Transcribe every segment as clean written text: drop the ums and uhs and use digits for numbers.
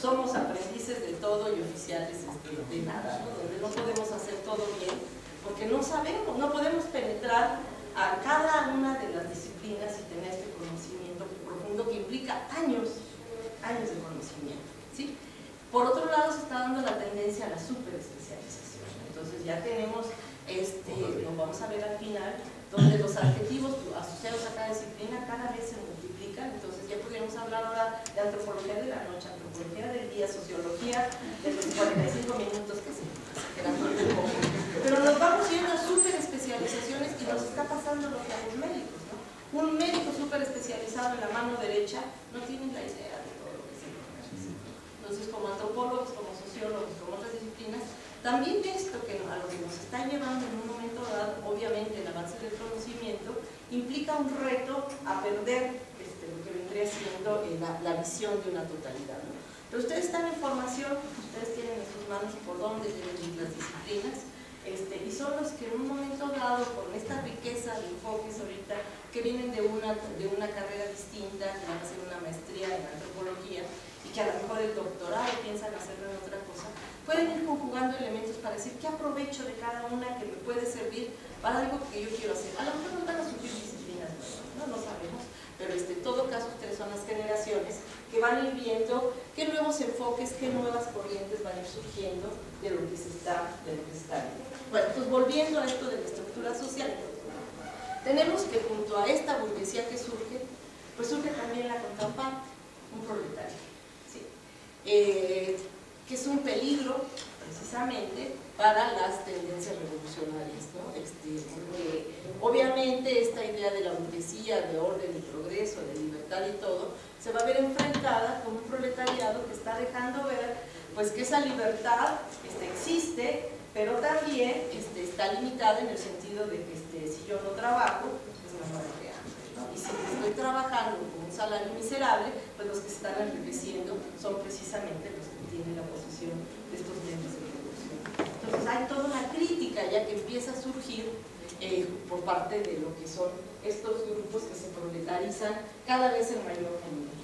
somos aprendices de todo y oficiales de nada, ¿no? Donde no podemos hacer todo bien, porque no sabemos, no podemos penetrar a cada una de las disciplinas y tener este conocimiento profundo que implica años de conocimiento, ¿sí? Por otro lado, se está dando la tendencia a la superespecialización. Entonces ya tenemos, lo vamos a ver al final, donde los adjetivos asociados a cada disciplina cada vez se multiplican. Entonces ya podríamos hablar ahora de antropología de la noche, antropología del día, sociología de los 45 minutos, que se quedan muy poco. Pero nos vamos yendo a superespecializaciones y nos está pasando lo que a los médicos, ¿no? Un médico superespecializado en la mano derecha no tiene la idea de todo lo que se necesita. Entonces, como antropólogos, como sociólogos, como otras disciplinas, también esto que a lo que nos está llevando en un momento dado, obviamente el avance del conocimiento, implica un reto a perder lo que vendría siendo la visión de una totalidad, ¿no? Pero ustedes están en formación, ustedes tienen en sus manos por dónde deben ir las disciplinas, y son los que en un momento dado, con esta riqueza de enfoques ahorita, que vienen de una carrera distinta, que van a hacer una maestría en antropología, y que a lo mejor el doctorado piensan hacerlo en otra cosa, pueden ir conjugando elementos para decir qué aprovecho de cada una que me puede servir para algo que yo quiero hacer. A lo mejor nos van a surgir disciplinas nuevas, no sabemos, pero en todo caso ustedes son las generaciones que van a ir viendo qué nuevos enfoques, qué nuevas corrientes van a ir surgiendo de lo que se está viendo. Bueno, pues volviendo a esto de la estructura social, tenemos que junto a esta burguesía que surge, pues surge también la contraparte, un proletario, ¿sí? Que es un peligro precisamente para las tendencias revolucionarias, ¿no? Obviamente esta idea de la burguesía, de orden y progreso, de libertad y todo, se va a ver enfrentada con un proletariado que está dejando ver pues que esa libertad existe, pero también está limitada en el sentido de que si yo no trabajo, pues no me voy a hambre, ¿no? Y si estoy trabajando con un salario miserable, pues los que se están enriqueciendo son precisamente los que tienen la posición de estos bienes de producción. Entonces hay toda una crítica ya que empieza a surgir por parte de lo que son estos grupos que se proletarizan cada vez en mayor número.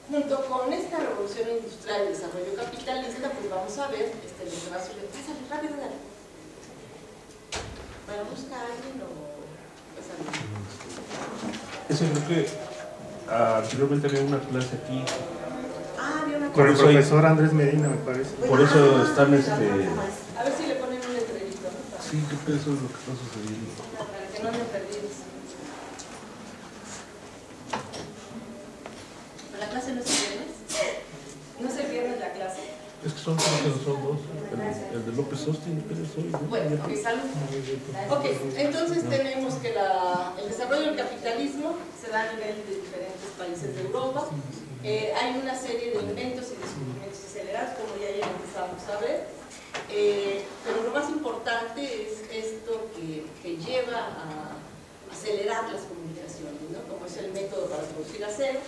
Junto con esta revolución industrial y desarrollo capitalista, pues vamos a ver el retraso. Pásale, rápido, dale. Bueno, busca a alguien o pásale. Eso creo que anteriormente había una clase aquí. Había una clase. Con el profesor Andrés Medina, me parece. Por eso están A ver si le ponen un letrerito, ¿no? Sí, creo que eso es lo que está sucediendo. Para que no anden perdidos. ¿La clase no es el viernes? ¿No es el viernes la clase? Es que son dos. El de López Austin, pero soy. Bueno, ok, salud. Ok, entonces tenemos que el desarrollo del capitalismo se da a nivel de diferentes países de Europa. Hay una serie de inventos y descubrimientos acelerados, como ya empezamos a ver. Pero lo más importante es esto que lleva a acelerar las comunicaciones, ¿no? Como es el método para producir acero.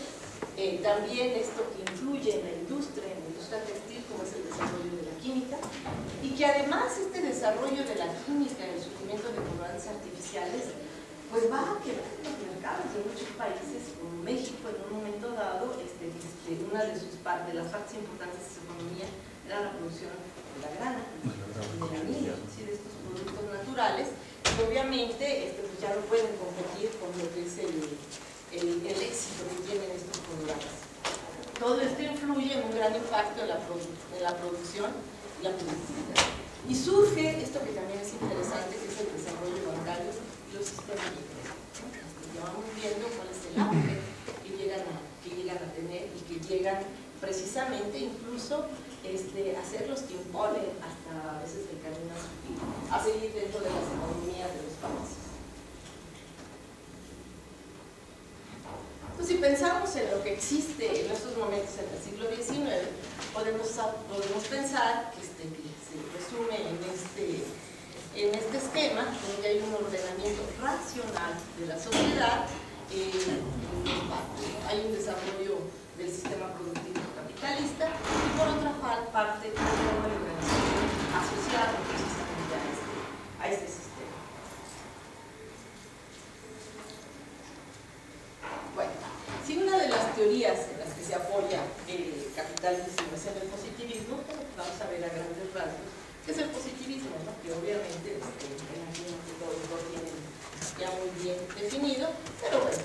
También esto que influye en la industria textil, como es el desarrollo de la química, y que además este desarrollo de la química y el surgimiento de colorantes artificiales, pues va a quebrar los mercados de muchos países, como México en un momento dado, una de las partes importantes de su economía era la producción de la grana, de la miel, ¿sí? De estos productos naturales, y obviamente pues ya no pueden competir con lo que es el éxito que tienen estos colorantes. Todo esto influye en un gran impacto en la producción y la productividad. Y surge esto que también es interesante, que es el desarrollo bancario y los sistemas de crédito, ¿no? Ya vamos viendo cuál es el auge que llegan a tener y que llegan precisamente incluso a ser los que imponen hasta a veces el camino a seguir dentro de las economías de los países. Pues si pensamos en lo que existe en estos momentos en el siglo XIX, podemos pensar que se resume en este esquema, donde hay un ordenamiento racional de la sociedad, hay un desarrollo del sistema productivo capitalista y por otra parte una organización asociada precisamente a este sistema. teorías en las que se apoya el capitalismo es en el positivismo. Vamos a ver a grandes rasgos qué es el positivismo, ¿no? Que obviamente todos lo tienen ya muy bien definido, pero bueno,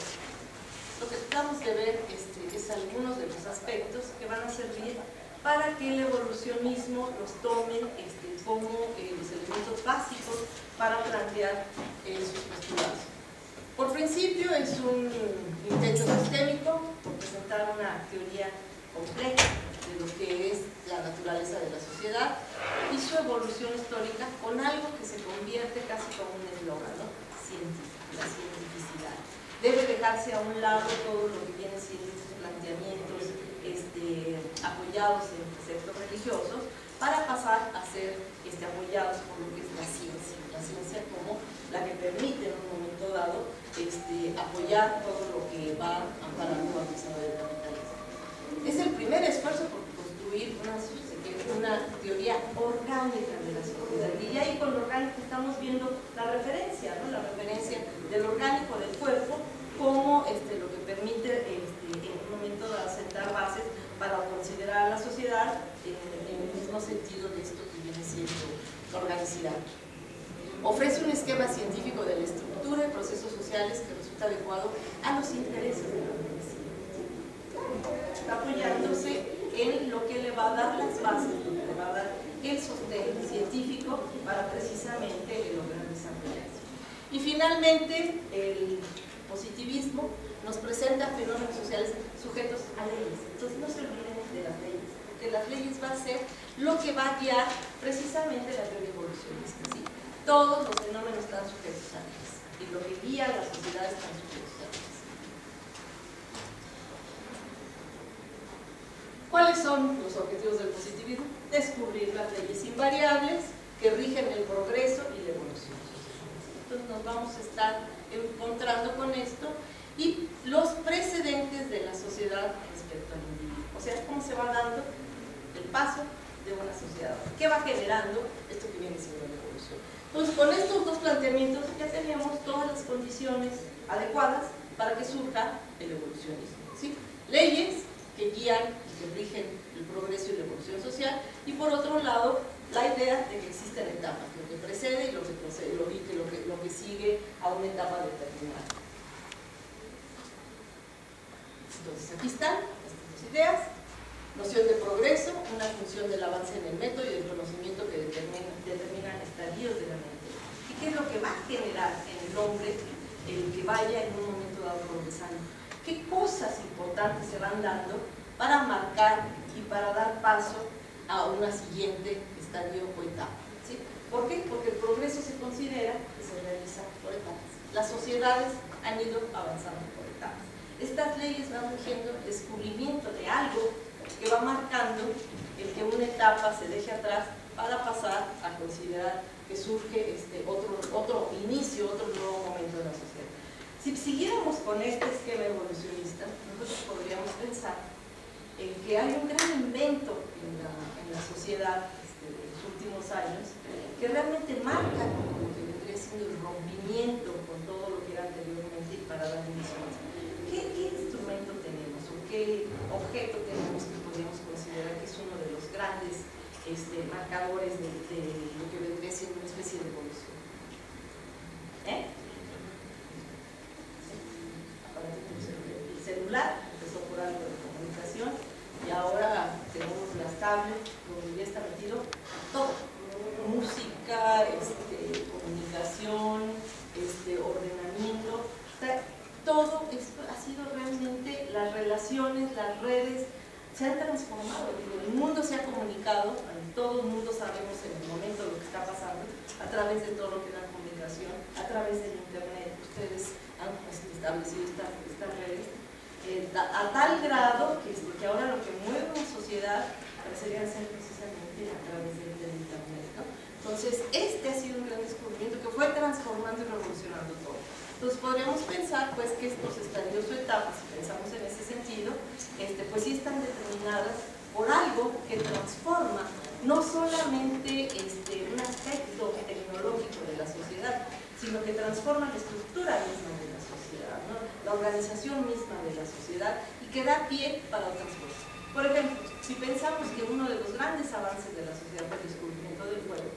lo que tratamos de ver es algunos de los aspectos que van a servir para que el evolucionismo los tomen como los elementos básicos para plantear sus postulados. Por principio es un intento sistémico por presentar una teoría completa de lo que es la naturaleza de la sociedad y su evolución histórica con algo que se convierte casi como un eslogan, ¿no? Científico, la cientificidad. Debe dejarse a un lado todo lo que viene siendo estos planteamientos apoyados en preceptos religiosos para pasar a ser apoyados por lo que es la ciencia como la que permite en un momento dado apoyar todo lo que va amparando al desarrollo del capitalismo. Es el primer esfuerzo por construir una teoría orgánica de la sociedad, y ahí con lo orgánico estamos viendo la referencia, ¿no? La referencia del orgánico del cuerpo como lo que permite en un momento de sentar bases para considerar a la sociedad en el mismo sentido de esto que viene siendo la organicidad. Ofrece un esquema científico de la estructura y procesos sociales que resulta adecuado a los intereses de la organización. Está apoyándose en lo que le va a dar las bases, lo que le va a dar el sostén científico para precisamente lograr desarrollarse. Y finalmente, el positivismo nos presenta fenómenos sociales sujetos a leyes. Entonces no se olviden de las leyes, porque las leyes va a ser lo que va a guiar precisamente la teoría evolucionista, ¿sí? Todos los fenómenos están sujetos a leyes y lo que guía a la sociedad están sujetos a leyes. ¿Cuáles son los objetivos del positivismo? Descubrir las leyes invariables que rigen el progreso y la evolución social. Entonces nos vamos a estar encontrando con esto y los precedentes de la sociedad respecto al individuo. O sea, cómo se va dando el paso de una sociedad, qué va generando esto que viene siendo la evolución. Entonces, con estos dos planteamientos ya tenemos todas las condiciones adecuadas para que surja el evolucionismo, ¿sí? Leyes que guían y que rigen el progreso y la evolución social, y por otro lado, la idea de que existen etapas, lo que precede y lo que procede, lo que sigue a una etapa determinada. Entonces, aquí están estas dos ideas. Noción de progreso, una función del avance en el método y del conocimiento que determinan estadios de la mente. ¿Y qué es lo que va a generar en el hombre el que vaya en un momento dado progresando? ¿Qué cosas importantes se van dando para marcar y para dar paso a una siguiente estadio o etapa? ¿Sí? ¿Por qué? Porque el progreso se considera que se realiza por etapas. Las sociedades han ido avanzando por etapas. Estas leyes van rigiendo el descubrimiento de algo que va marcando el que una etapa se deje atrás para pasar a considerar que surge otro inicio, otro nuevo momento de la sociedad. Si siguiéramos con este esquema evolucionista, nosotros podríamos pensar en que hay un gran invento en la sociedad de los últimos años que realmente marca lo que vendría siendo el rompimiento con todo lo que era anteriormente y para dar inicio. ¿Qué instrumento tenemos o qué objeto tenemos que podemos considerar que es uno de los grandes marcadores de lo que vendría siendo una especie de evolución? El celular empezó por algo de comunicación y ahora tenemos las tablets donde ya está metido todo: música, comunicación, ordenamiento. Todo esto ha sido realmente, las relaciones, las redes se han transformado. El mundo se ha comunicado, todo el mundo sabemos en el momento lo que está pasando a través de todo lo que es la comunicación, a través del internet. Ustedes han establecido estas redes a tal grado que ahora lo que mueve una sociedad parecería ser precisamente a través del internet, ¿no? Entonces, ha sido un gran descubrimiento que fue transformando y revolucionando todo. Entonces podríamos pensar pues que estos estadios o etapas, si pensamos en ese sentido, pues sí están determinadas por algo que transforma no solamente un aspecto tecnológico de la sociedad, sino que transforma la estructura misma de la sociedad, ¿no? La organización misma de la sociedad y que da pie para otras cosas. Por ejemplo, si pensamos que uno de los grandes avances de la sociedad fue el descubrimiento del fuego,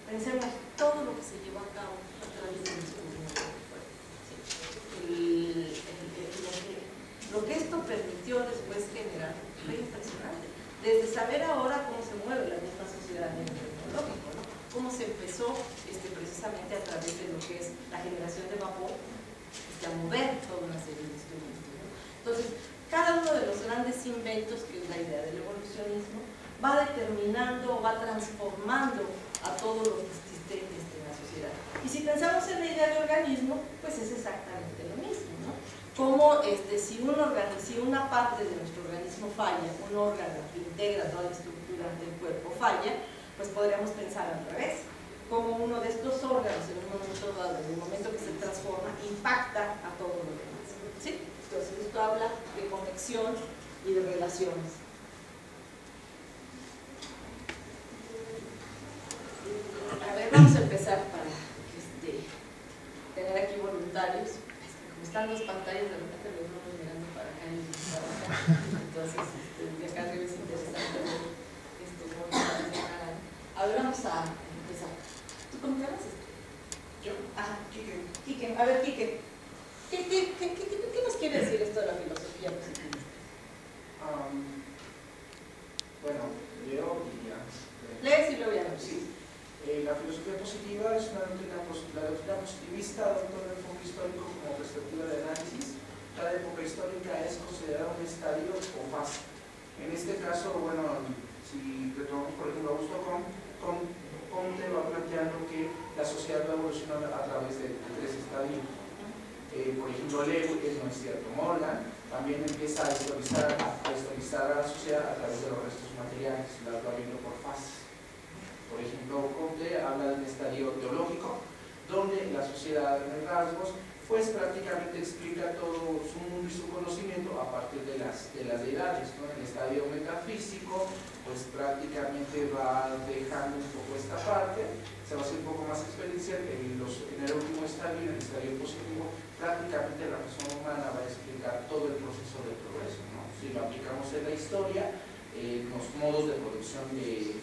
pensemos todo lo que se llevó a cabo a través del descubrimiento del fuego. Lo que esto permitió después generar fue impresionante. Desde saber ahora cómo se mueve la misma sociedad a nivel tecnológico, ¿no? Cómo se empezó precisamente a través de lo que es la generación de vapor, a mover toda una serie de instrumentos, ¿no? Entonces, cada uno de los grandes inventos, que es la idea del evolucionismo, va determinando o va transformando a todo lo que existe en la sociedad. Y si pensamos en la idea de organismo, pues es exactamente lo mismo, ¿no? Como si una parte de nuestro organismo falla, un órgano que integra toda la estructura del cuerpo falla, pues podríamos pensar al revés, como uno de estos órganos en un momento dado, en el momento que se transforma, impacta a todo lo demás, ¿sí? Entonces esto habla de conexión y de relaciones. A ver, vamos a empezar para tener aquí voluntarios. Como están las pantallas, de repente me vamos mirando para acá y para acá. Entonces, de acá arriba es interesante ver a ver, vamos a empezar. ¿Tú cómo te llamas? Yo. Ajá, Quique. Quique, a ver, Quique. ¿Qué nos quiere decir esto de la filosofía positivista? Bueno, leo y ya. ¿Lees y luego ya? Sí. La filosofía positiva es una doctrina positivista, adopta un enfoque histórico como perspectiva de análisis. Cada época histórica es considerada un estadio o fase. En este caso, bueno, si retomamos por ejemplo a Augusto Comte va planteando que la sociedad va evolucionando a través de tres estadios. Por ejemplo, Lewis, no es cierto, Morgan también empieza a historizar a la sociedad a través de los restos materiales, las va viendo por fases. Por ejemplo, Comte habla de un estadio teológico, donde la sociedad en rasgos, pues prácticamente explica todo su mundo y su conocimiento a partir de las deidades, ¿no? En el estadio metafísico, pues prácticamente va dejando un poco esta parte, se va a hacer un poco más experiencial. En el último estadio, en el estadio positivo, prácticamente la persona humana va a explicar todo el proceso del progreso, ¿no? Si lo aplicamos en la historia, los modos de producción de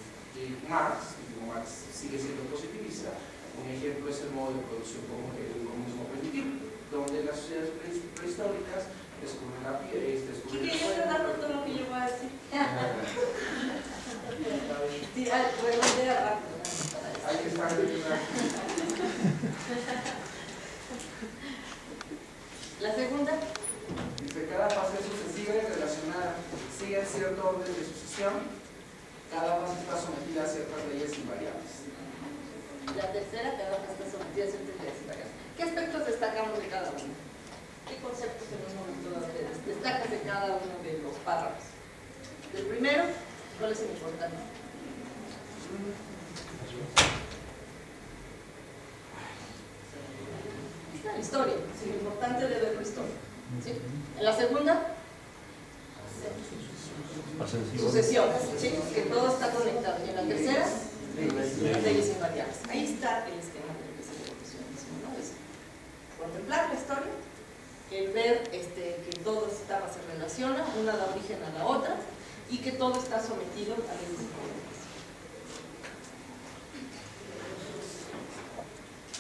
Marx, como Marx sigue siendo positivista, un ejemplo es el modo de producción como el comunismo primitivo, donde las sociedades prehistóricas descubren la piedra, descubren el fuego. ¿Qué es todo lo que yo voy a decir? Sí, redondea rápido. Hay que estar en una... La segunda. Dice, cada fase sucesiva es relacionada, sigue cierto orden de sucesión, cada fase está sometida a ciertas leyes invariables. La tercera, cada fase está sometida a ciertas leyes invariables. ¿Qué aspectos destacamos de cada uno? ¿Qué conceptos en un momento destacas de cada uno de los párrafos? Del primero, ¿cuál es el importante? La historia, sí, lo importante de ver la historia. ¿Sí? En la segunda, sucesión, ¿sí? Que todo está conectado. Y en la tercera, leyes invariables. Ahí está el esquema del que es el evolucionismo, ¿no? Es contemplar la historia, el ver que todo se relaciona, una da origen a la otra, y que todo está sometido a leyes invariables.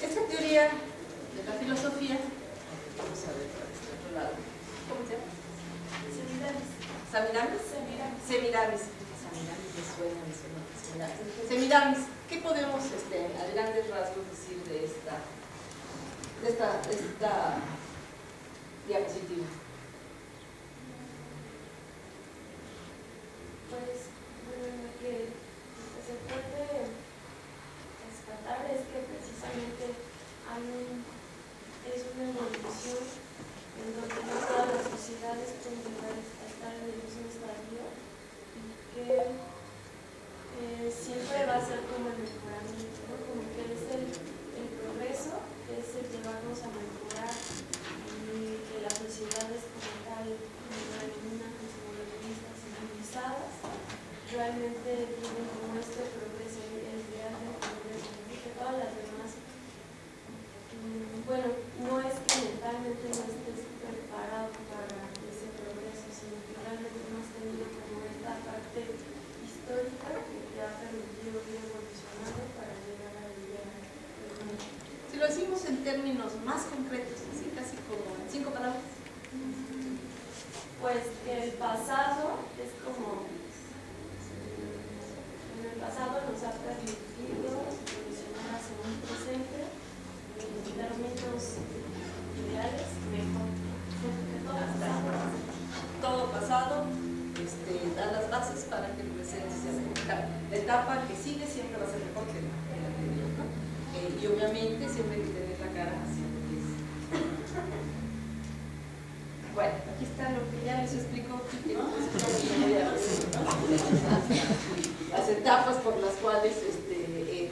Esta teoría de la filosofía, vamos a ver para este otro lado, ¿cómo se llama? Semiramis. Semiramis. Semiramis me suena. Semiramis. ¿Qué podemos a grandes rasgos decir de esta diapositiva? Pues, lo que se puede rescatar es que precisamente es una evolución en donde no todas las sociedades pueden llegar a estar en el mismo estadio y que siempre va a ser como el mejoramiento, ¿no? Como que es el progreso, es el llevarnos a mejorar y que las sociedades más concretos, así casi como en 5 palabras. Pues que el pasado es como, en el pasado nos ha permitido evolucionar hacia un presente, dar métodos ideales mejor. Todo pasado da las bases para que el presente sea mejor. La etapa que sigue siempre va a ser mejor que la anterior, ¿no? Y obviamente siempre hay que tener la cara hacia lo que es. Bueno, aquí está lo que ya les explicó Kike, ¿no? Las etapas por las cuales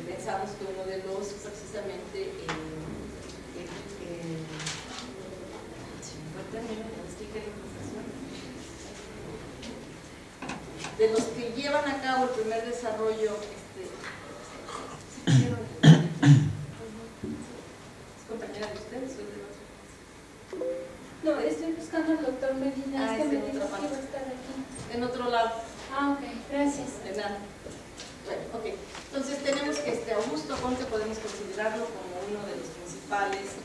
pensamos que uno de los precisamente de los que llevan a cabo el primer desarrollo ¿es compañera de ustedes o de otro? No, estoy buscando al doctor Medina, es que me en dijo otra que iba a parte. estar aquí. En otro lado. Ah, ok, gracias. De nada. Bueno, ok. Entonces tenemos que Augusto Comte podemos considerarlo como uno de los principales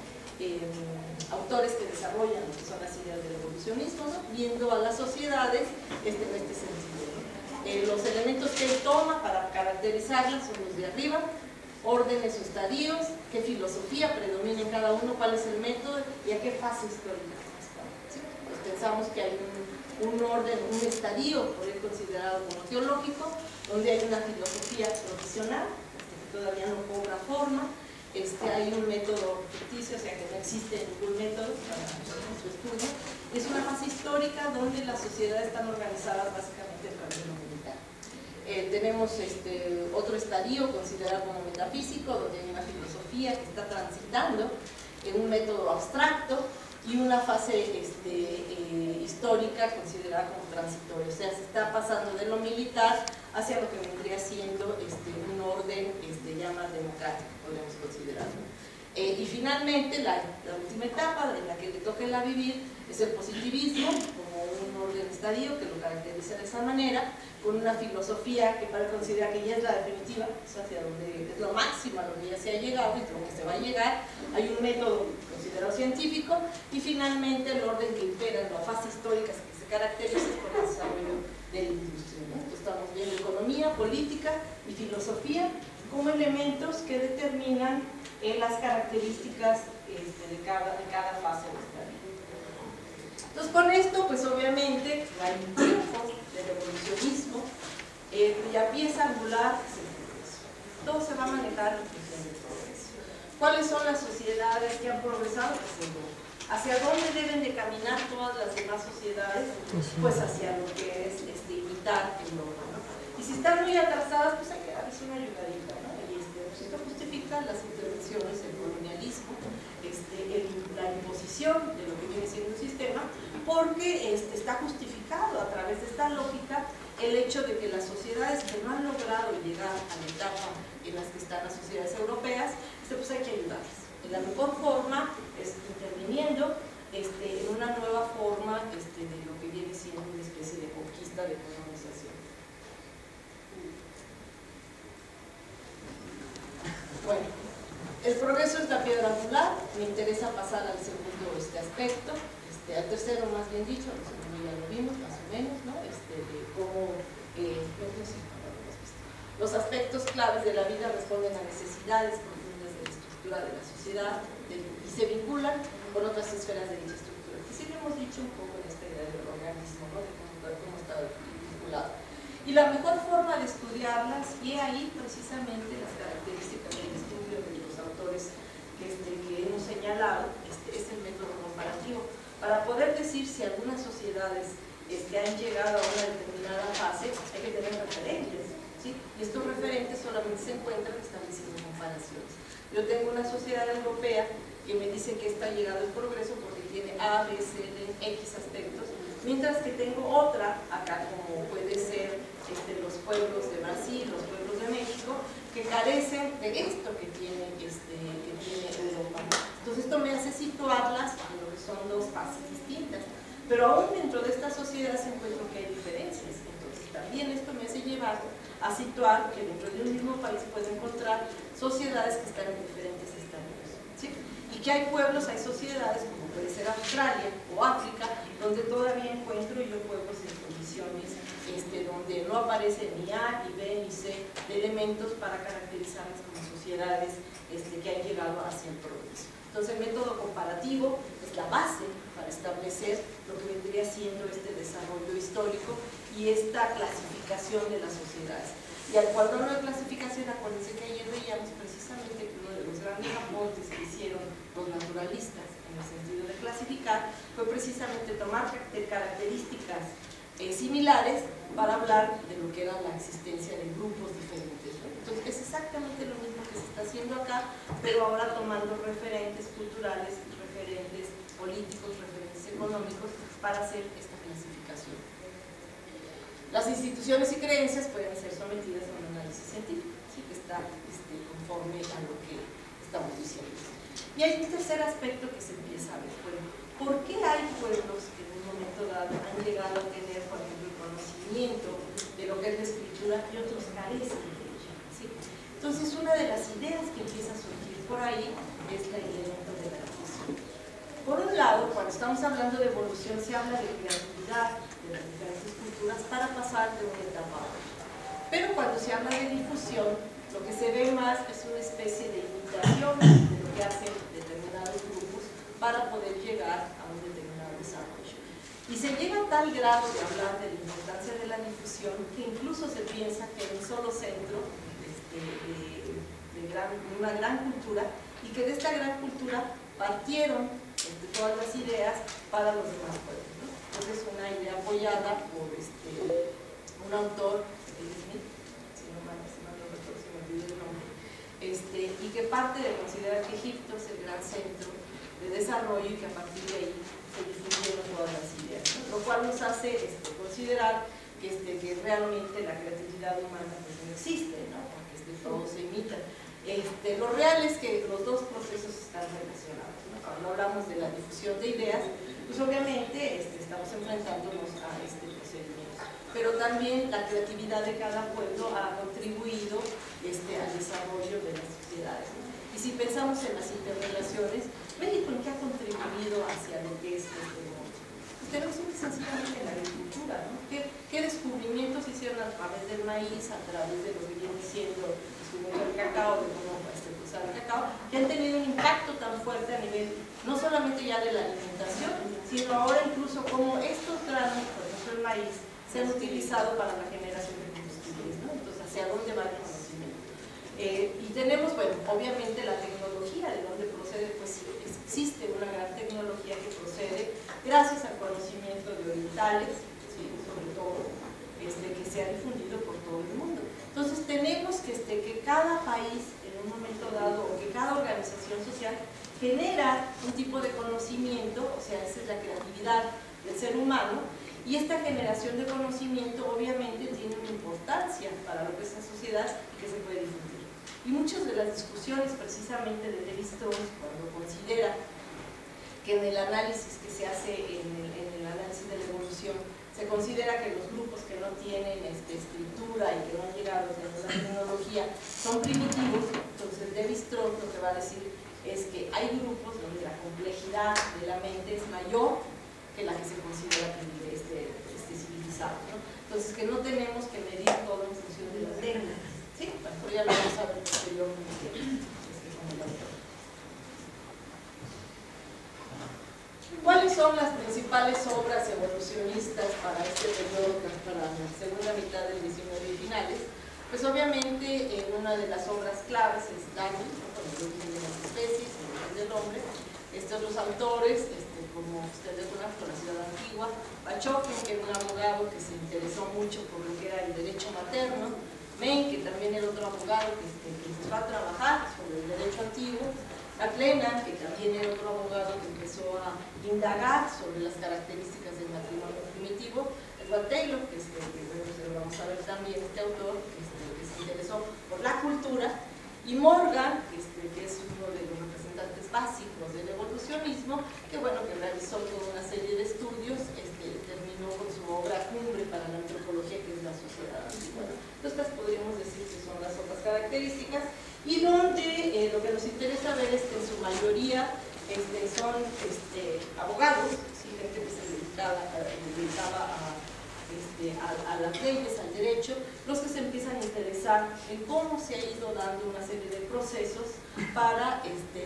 autores que desarrollan lo que son las ideas del evolucionismo, ¿no? Viendo a las sociedades en este sentido, ¿no? Los elementos que él toma para caracterizarlas son los de arriba: órdenes o estadios, qué filosofía predomina en cada uno, cuál es el método y a qué fase histórica corresponde, ¿sí? Pues pensamos que hay un orden, un estadio, por él considerado como teológico, donde hay una filosofía provisional, que todavía no cobra forma. Hay un método ficticio, o sea que no existe ningún método para su estudio. Es una fase histórica donde las sociedades están organizadas básicamente a través de lo militar. Tenemos otro estadio considerado como metafísico, donde hay una filosofía que está transitando en un método abstracto, y una fase histórica considerada como transitoria, o sea, se está pasando de lo militar hacia lo que vendría siendo un orden ya más democrático, podemos considerarlo. Y finalmente, la última etapa en la que le toca a vivir es el positivismo, como un orden estadio que lo caracteriza de esa manera, con una filosofía que para considerar que ya es la definitiva, es hacia donde es lo máximo a donde ya se ha llegado y lo que se va a llegar. Hay un método considerado científico, y finalmente el orden que impera en la fase histórica que se caracteriza por el desarrollo de la industria, ¿no? Entonces, estamos viendo economía, política y filosofía como elementos que determinan las características de cada fase de esta vida. Entonces, con esto, pues obviamente hay un triunfo del evolucionismo, cuya pieza angular es el progreso. Todo se va a manejar en función del progreso. ¿Cuáles son las sociedades que han progresado? Pues ¿hacia dónde deben de caminar todas las demás sociedades? Pues hacia lo que es imitar el logro, ¿no? Y si están muy atrasadas, pues hay que darles una ayudadita, ¿no? Y esto justifica las intervenciones, el colonialismo, la imposición de lo que viene siendo un sistema, porque está justificado a través de esta lógica el hecho de que las sociedades que no han logrado llegar a la etapa en las que están las sociedades europeas, pues hay que ayudarlas. Y la mejor forma es interviniendo en una nueva forma de lo que viene siendo una especie de conquista, de colonización. Bueno, el progreso es la piedra angular. Me interesa pasar al segundo aspecto, al tercero más bien dicho, al segundo ya lo vimos más o menos, ¿no? De cómo los aspectos claves de la vida responden a necesidades profundas de la estructura de la sociedad y se vinculan con otras esferas de dicha estructura, que sí lo hemos dicho un poco en esta idea del organismo, ¿no? De cómo está vinculado. Y la mejor forma de estudiarlas, y ahí precisamente las características del estudio de los autores que hemos señalado, es el método comparativo, para poder decir si algunas sociedades han llegado a una determinada fase, hay que tener referencias, ¿sí? Y estos referentes solamente se encuentran estableciendo comparaciones. Yo tengo una sociedad europea que me dice que está llegado el progreso porque tiene A, B, C, D, X aspectos, mientras que tengo otra acá, como puede ser los pueblos de Brasil, los pueblos de México, que carecen de esto que tiene Europa. Entonces esto me hace situarlas en lo que son dos fases distintas, pero aún dentro de estas sociedades encuentro que hay diferencias. Entonces también esto me hace llevar a situar que dentro de un mismo país puedo encontrar sociedades que están en diferentes estadios, ¿sí? y que hay pueblos, hay sociedades, como puede ser Australia o África, donde todavía encuentro yo pueblos en condiciones donde no aparece ni A, ni B, ni C de elementos para caracterizarlas como sociedades que han llegado hacia el progreso. Entonces el método comparativo es la base para establecer lo que vendría siendo este desarrollo histórico y esta clasificación de las sociedades. Y cuando hablo de clasificación, acuérdense que ayer veíamos precisamente que uno de los grandes aportes que hicieron los naturalistas en el sentido de clasificar fue precisamente tomar características similares para hablar de lo que era la existencia de grupos diferentes, ¿no? Entonces es exactamente lo mismo que se está haciendo acá, pero ahora tomando referentes culturales, referentes políticos, referentes económicos para hacer esta clasificación. Las instituciones y creencias pueden ser sometidas a un análisis científico, ¿sí? Que está conforme a lo que estamos diciendo. Y hay un tercer aspecto que se empieza a ver. Bueno, ¿por qué hay pueblos que en un momento dado han llegado a tener, por ejemplo, el conocimiento de lo que es la escritura y otros carecen de ella? ¿Sí? Entonces, una de las ideas que empieza a surgir por ahí es el elemento de la evolución. Por un lado, cuando estamos hablando de evolución, se habla de creatividad de las diferentes culturas para pasar de una etapa a otra. Pero cuando se habla de difusión, lo que se ve más es una especie de imitación de lo que hacen determinados grupos para poder llegar a un determinado desarrollo. Y se llega a tal grado de hablar de la importancia de la difusión que incluso se piensa que hay un solo centro de una gran cultura y que de esta gran cultura partieron todas las ideas para los demás pueblos, ¿no? Entonces es una idea apoyada por un autor, y que parte de considerar que Egipto es el gran centro de desarrollo y que a partir de ahí se difundieron todas las ideas, ¿no? Lo cual nos hace considerar que realmente la creatividad humana pues no existe, ¿no? Porque todo se imita. Lo real es que los dos procesos están relacionados, ¿no? Cuando hablamos de la difusión de ideas, pues obviamente estamos enfrentándonos a este procedimiento, pero también la creatividad de cada pueblo ha contribuido al desarrollo de las sociedades, ¿no? Y si pensamos en las interrelaciones, México, ¿en qué ha contribuido hacia lo que es este mundo? Pues tenemos muy sencillamente la agricultura, ¿no? ¿Qué descubrimientos hicieron a través del maíz, a través de lo que viene siendo el descubrimiento del cacao, de cómo procesar el cacao, que han tenido un impacto tan fuerte a nivel no solamente ya de la alimentación, sino ahora incluso como estos granos, por ejemplo el maíz, se han utilizado para la generación de combustibles, ¿no? Entonces, ¿hacia dónde va el conocimiento? Y tenemos, bueno, obviamente la tecnología, ¿de dónde procede? Pues existe una gran tecnología que procede gracias al conocimiento de orientales, ¿sí? Sobre todo, que se ha difundido por todo el mundo. Entonces, tenemos que cada país, en un momento dado, o que cada organización social genera un tipo de conocimiento, o sea, esa es la creatividad del ser humano, y esta generación de conocimiento obviamente tiene una importancia para lo que es la sociedad y que se puede difundir. Y muchas de las discusiones precisamente de Lévi-Strauss, cuando considera que en el análisis que se hace en el análisis de la evolución, se considera que los grupos que no tienen escritura y que no han llegado a tener la tecnología son primitivos. Entonces Lévi-Strauss lo que va a decir es que hay grupos donde la complejidad de la mente es mayor que la que se considera civilizado, ¿no? Entonces que no tenemos que medir todo en función de las técnicas, ¿sí? Pero ya lo vamos a ver posteriormente con el autor. ¿Cuáles son las principales obras evolucionistas para este periodo, para la segunda mitad del 19 y finales? Pues obviamente una de las obras claves es Darwin, ¿no? Con el origen de las especies, el origen del hombre. Otros autores, como ustedes conocen, la ciudad antigua, Bachofen, que era un abogado que se interesó mucho por lo que era el derecho materno, Men, que también era otro abogado que empezó a trabajar sobre el derecho antiguo, MacLennan, que también era otro abogado que empezó a indagar sobre las características del matrimonio primitivo, Edward Taylor, que lo vamos a ver también, este autor, que se interesó por la cultura, y Morgan, que es uno de los representantes básicos del evolucionismo, que bueno, que realizó toda una serie de estudios, terminó con su obra cumbre para la antropología, que es la sociedad antigua. Entonces podríamos decir que son las otras características, y donde lo que nos interesa ver es que en su mayoría son abogados, ¿sí? Gente que se dedicaba a las leyes, al derecho, los que se empiezan a interesar en cómo se ha ido dando una serie de procesos para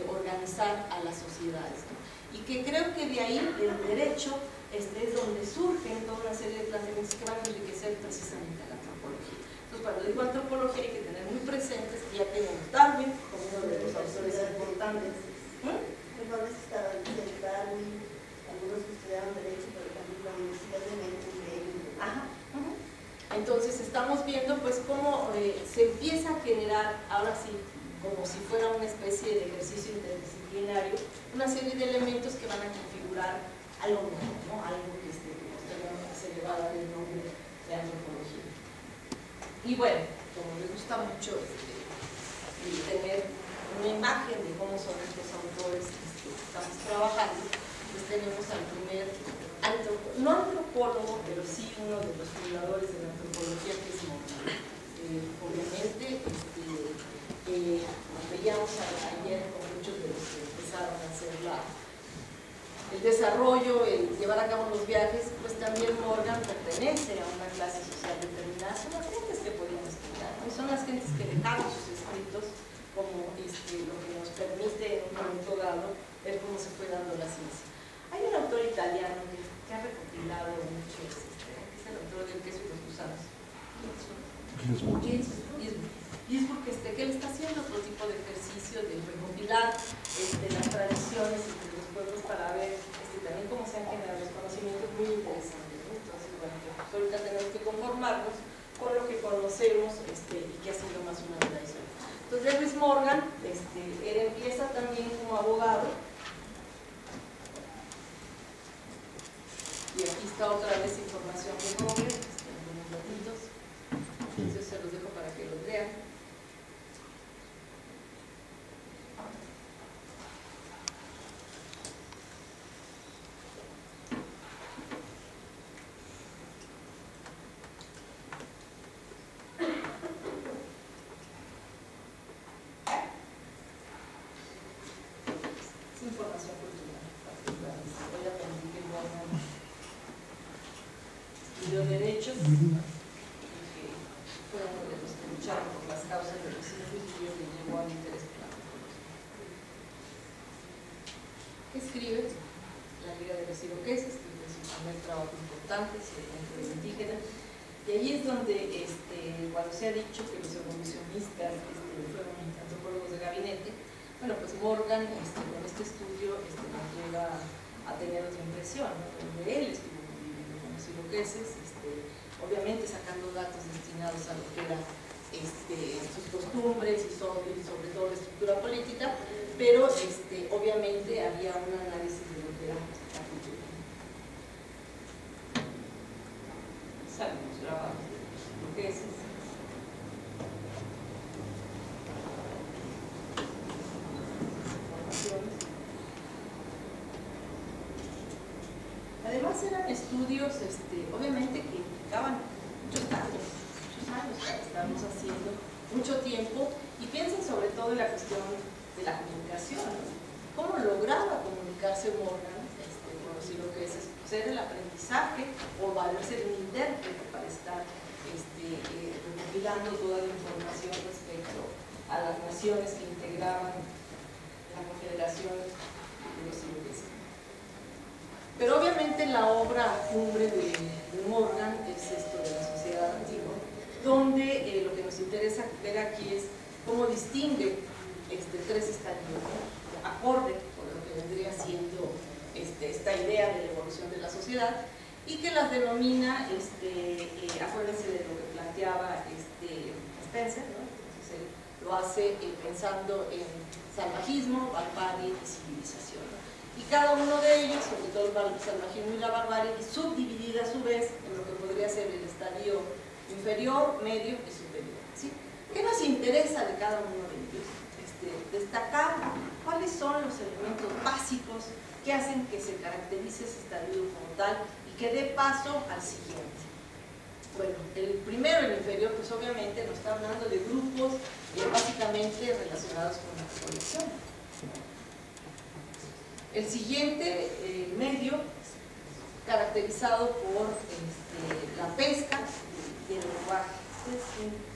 organizar a las sociedades, ¿no? Y que creo que de ahí, del derecho, es donde surgen toda una serie de planteamientos que van a enriquecer precisamente a la antropología. Entonces, cuando digo antropología hay que tener muy presentes que ya tenemos Darwin como uno de los autores importantes. Mejor estaba diciendo Darwin, algunos que estudiaron derecho, por ejemplo, la Universidad de Memphis. Ajá. Entonces estamos viendo pues cómo se empieza a generar, ahora sí, como si fuera una especie de ejercicio interdisciplinario, una serie de elementos que van a configurar algo nuevo, ¿no? Algo que posteriormente se le va a dar el nombre de antropología. Y bueno, como me gusta mucho tener una imagen de cómo son estos autores que estamos trabajando, pues tenemos al primer no antropólogo, pero sí uno de los fundadores de la antropología, que es Morgan. Obviamente, veíamos ayer con muchos de los que empezaron a hacer el desarrollo, el llevar a cabo los viajes, pues también Morgan pertenece a una clase social determinada. Son las gentes que podían estudiar, ¿no? Y son las gentes que dejaron sus escritos como lo que nos permite en un momento dado ver cómo se fue dando la ciencia. Hay un autor italiano que ha recopilado muchos, que es el autor del queso y los gusanos. Ginsburg, que él está haciendo otro tipo de ejercicio de recopilar las tradiciones entre los pueblos para ver también cómo se han generado los conocimientos muy interesantes, ¿no? Entonces, bueno, pues ahorita tenemos que conformarnos con lo que conocemos y que ha sido más una tradición. Entonces, Lewis Morgan, él empieza también como abogado. Y aquí está otra vez información de Google, algunos datitos. Entonces se los dejo para que los lean. Es información cultural. Voy a pedir que Morgan estudió Derecho, que fue uno de los que lucharon por las causas de los indios y le llevó al interés por la antropología. Escribe La Liga de los Iroqueses, que es su primer trabajo importante sobre el control indígena, y ahí es donde cuando se ha dicho que los evolucionistas fueron antropólogos de gabinete, bueno, pues Morgan con este estudio nos lleva a tener otra impresión, ¿no? Donde él estuvo viviendo con los iroqueses, obviamente sacando datos destinados a lo que eran sus costumbres y sobre todo la estructura política, pero obviamente había un análisis de lo que era la cultura. Salimos grabados de los iroqueses. Además eran estudios, obviamente, que implicaban muchos años que estamos haciendo, mucho tiempo, y piensen sobre todo en la cuestión de la comunicación, ¿no? ¿Cómo lograba comunicarse Morgan con los iroqueses? Pues era el aprendizaje o valerse de un intérprete para estar recopilando toda la información respecto a las naciones que integraban la Confederación de los Iroqueses. Pero obviamente la obra cumbre de Morgan es esto de la sociedad antigua, donde lo que nos interesa ver aquí es cómo distingue tres estadios, ¿no? Acorde con lo que vendría siendo esta idea de la evolución de la sociedad, y que las denomina, acuérdense de lo que planteaba Spencer, ¿no? Entonces él lo hace pensando en salvajismo, barbarie y civilización, ¿no? Y cada uno de ellos, sobre todo el salvajismo y la barbarie, subdividida a su vez en lo que podría ser el estadio inferior, medio y superior, ¿sí? ¿Qué nos interesa de cada uno de ellos? Destacar cuáles son los elementos básicos que hacen que se caracterice ese estadio como tal y que dé paso al siguiente. Bueno, el primero, el inferior, pues obviamente nos está hablando de grupos básicamente relacionados con la recolección. El siguiente, el medio, caracterizado por la pesca y el lenguaje.